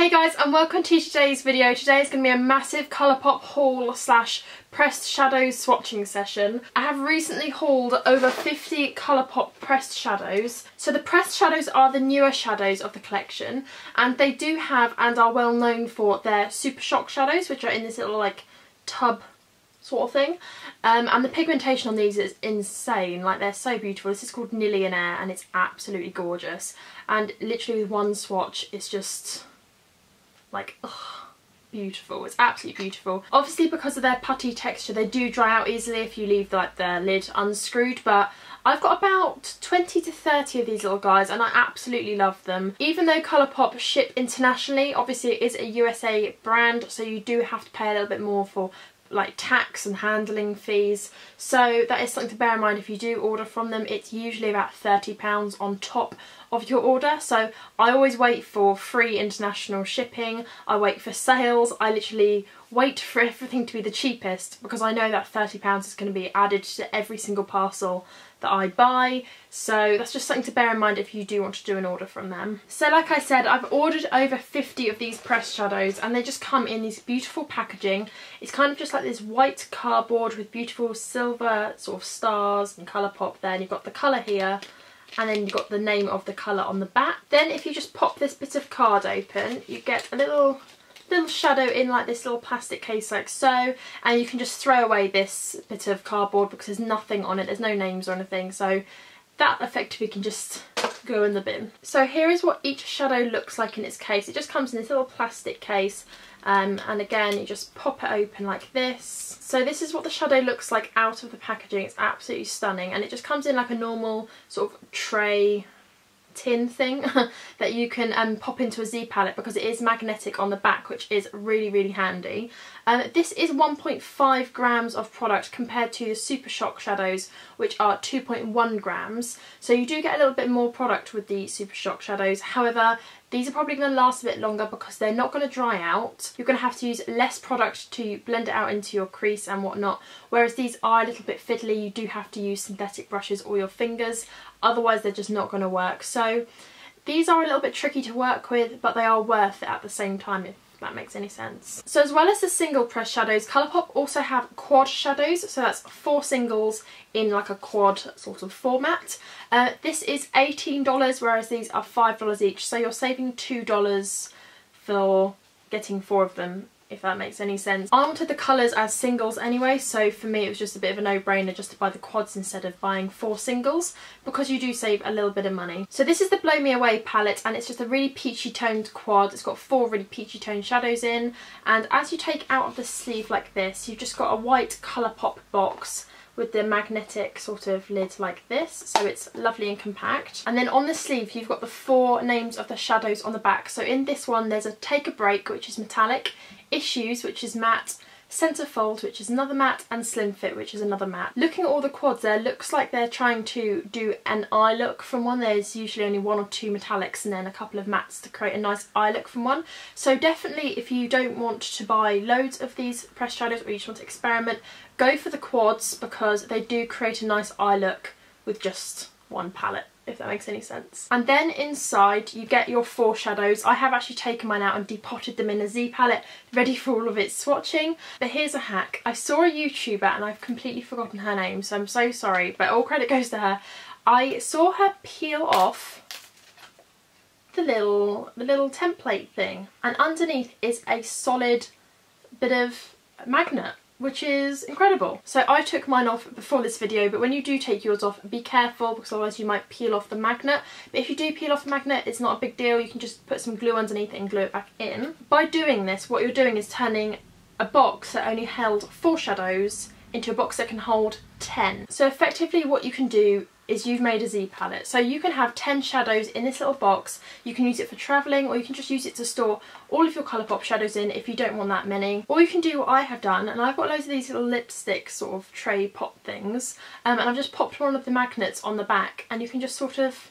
Hey guys, and welcome to today's video. Today is going to be a massive Colourpop haul slash pressed shadows swatching session. I have recently hauled over 50 Colourpop pressed shadows. So the pressed shadows are the newer shadows of the collection, and they do have and are well known for their Super Shock shadows, which are in this little like tub sort of thing. And the pigmentation on these is insane. Like, they're so beautiful. This is called Nillionaire and it's absolutely gorgeous. And literally with one swatch, it's just like, ugh, beautiful. It's absolutely beautiful. Obviously, because of their putty texture, they do dry out easily if you leave like the lid unscrewed, but I've got about 20 to 30 of these little guys and I absolutely love them. Even though Colourpop ship internationally, obviously it is a USA brand, so you do have to pay a little bit more for like tax and handling fees, so that is something to bear in mind if you do order from them. It's usually about £30 on top of your order, so I always wait for free international shipping, I wait for sales, I literally wait for everything to be the cheapest because I know that £30 is going to be added to every single parcel that I buy, so that's just something to bear in mind if you do want to do an order from them. So like I said, I've ordered over 50 of these pressed shadows and they just come in these beautiful packaging. It's kind of just like this white cardboard with beautiful silver sort of stars and Colourpop there, and you've got the colour here and then you've got the name of the colour on the back. Then if you just pop this bit of card open, you get a little shadow in like this little plastic case like so, and you can just throw away this bit of cardboard because there's nothing on it, there's no names or anything, so that effectively can just go in the bin. So here is what each shadow looks like in its case. It just comes in this little plastic case, and again you just pop it open like this. So this is what the shadow looks like out of the packaging. It's absolutely stunning, and it just comes in like a normal sort of tray tin thing that you can pop into a Z palette because it is magnetic on the back, which is really handy. This is 1.5 grams of product compared to the Super Shock shadows, which are 2.1 grams, so you do get a little bit more product with the Super Shock shadows. However, these are probably going to last a bit longer because they're not going to dry out. You're going to have to use less product to blend it out into your crease and whatnot, whereas these are a little bit fiddly. You do have to use synthetic brushes or your fingers, otherwise they're just not going to work. So these are a little bit tricky to work with, but they are worth it at the same time, if that makes any sense. So as well as the single press shadows, Colourpop also have quad shadows, so that's 4 singles in like a quad sort of format. This is $18, whereas these are $5 each, so you're saving $2 for getting 4 of them, if that makes any sense. I wanted the colours as singles anyway, so for me it was just a bit of a no-brainer just to buy the quads instead of buying 4 singles, because you do save a little bit of money. So this is the Blow Me Away palette, and it's just a really peachy toned quad. It's got 4 really peachy toned shadows in, and as you take out of the sleeve like this, you've just got a white Colourpop box with the magnetic sort of lid like this, so it's lovely and compact. And then on the sleeve you've got the 4 names of the shadows on the back. So in this one there's a Take a Break, which is metallic, Issues, which is matte, Centrefold, which is another matte, and Slim Fit, which is another matte. Looking at all the quads there, looks like they're trying to do an eye look from one. There's usually only 1 or 2 metallics and then a couple of mattes to create a nice eye look from one. So definitely, if you don't want to buy loads of these pressed shadows or you just want to experiment, go for the quads because they do create a nice eye look with just one palette, if that makes any sense. And then inside you get your 4 shadows. I have actually taken mine out and depotted them in a Z palette ready for all of its swatching. But here's a hack. I saw a YouTuber and I've completely forgotten her name, so I'm so sorry, but all credit goes to her. I saw her peel off the little template thing, and underneath is a solid bit of magnet, which is incredible. So I took mine off before this video, but when you do take yours off, be careful because otherwise you might peel off the magnet. But if you do peel off the magnet, it's not a big deal. You can just put some glue underneath it and glue it back in. By doing this, what you're doing is turning a box that only held 4 shadows into a box that can hold 10. So effectively what you can do is you've made a Z palette. So you can have 10 shadows in this little box. You can use it for travelling, or you can just use it to store all of your Colourpop shadows in if you don't want that many. Or you can do what I have done, and I've got loads of these little lipstick sort of tray pop things, and I've just popped one of the magnets on the back, and you can just sort of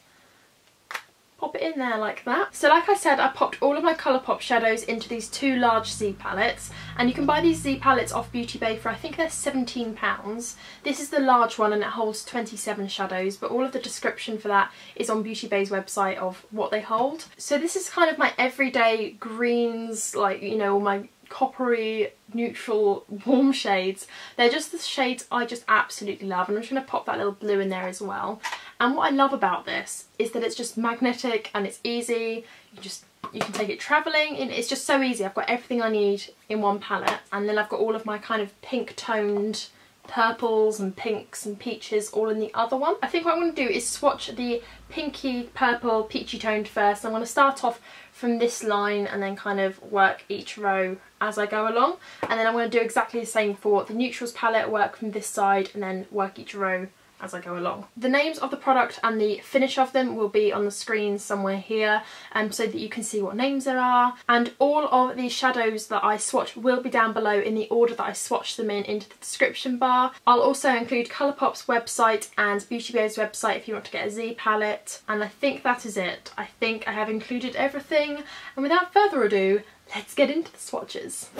pop it in there like that. So like I said, I popped all of my Colourpop shadows into these 2 large Z palettes, and you can buy these Z palettes off Beauty Bay for I think they're £17. This is the large one and it holds 27 shadows, but all of the description for that is on Beauty Bay's website of what they hold. So this is kind of my everyday greens, like, you know, all my coppery, neutral, warm shades. They're just the shades I just absolutely love, and I'm just going to pop that little blue in there as well. And what I love about this is that it's just magnetic and it's easy. You can take it travelling, and it's just so easy. I've got everything I need in one palette, and then I've got all of my kind of pink toned purples and pinks and peaches all in the other one. I think what I'm going to do is swatch the pinky purple peachy toned first. I'm going to start off from this line and then kind of work each row as I go along, and then I'm going to do exactly the same for the neutrals palette, work from this side and then work each row as I go along. The names of the product and the finish of them will be on the screen somewhere here, so that you can see what names there are, and all of these shadows that I swatch will be down below in the order that I swatched them in into the description bar. I'll also include Colourpop's website and Beauty Bay's website if you want to get a Z palette, and I think that is it. I think I have included everything, and without further ado, let's get into the swatches.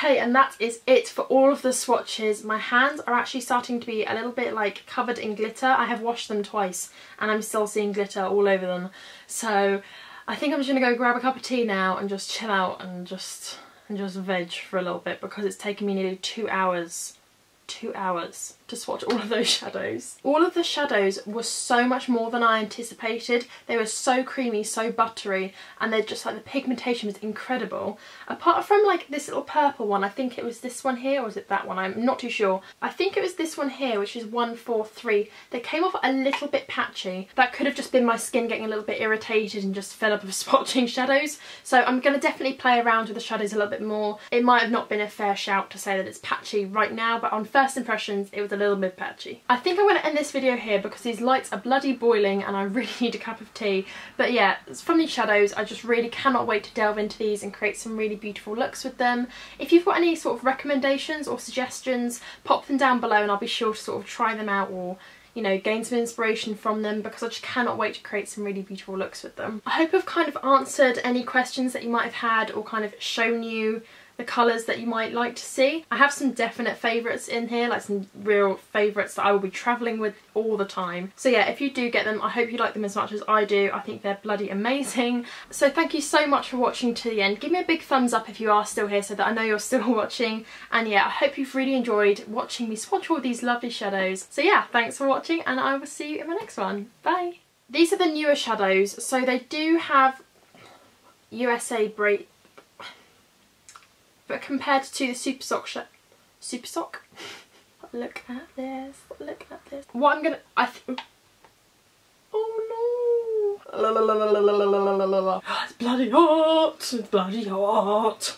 Okay, and that is it for all of the swatches. My hands are actually starting to be a little bit like covered in glitter. I have washed them twice and I'm still seeing glitter all over them. So I think I'm just gonna go grab a cup of tea now and just chill out and just veg for a little bit, because it's taken me nearly 2 hours to swatch all of those shadows. All of the shadows were so much more than I anticipated. They were so creamy, so buttery, and they're just like, the pigmentation was incredible. Apart from like this little purple one, I think it was this one here, or was it that one? I'm not too sure. I think it was this one here, which is 143. They came off a little bit patchy. That could have just been my skin getting a little bit irritated and just fed up of swatching shadows. So I'm going to definitely play around with the shadows a little bit more. It might have not been a fair shout to say that it's patchy right now, but on first impressions it was a little bit patchy. I think I'm going to end this video here because these lights are bloody boiling and I really need a cup of tea. But yeah, from these shadows I just really cannot wait to delve into these and create some really beautiful looks with them. If you've got any sort of recommendations or suggestions, pop them down below and I'll be sure to sort of try them out, or you know, gain some inspiration from them, because I just cannot wait to create some really beautiful looks with them. I hope I've kind of answered any questions that you might have had, or kind of shown you the colours that you might like to see. I have some definite favourites in here, like some real favourites that I will be travelling with all the time. So yeah, if you do get them, I hope you like them as much as I do. I think they're bloody amazing. So thank you so much for watching to the end. Give me a big thumbs up if you are still here, so that I know you're still watching. And yeah, I hope you've really enjoyed watching me swatch all these lovely shadows. So yeah, thanks for watching and I will see you in my next one. Bye! These are the newer shadows, so they do have USA break. But compared to the Super Sock, look at this, look at this. What I'm gonna, oh no, it's bloody hot, it's bloody hot.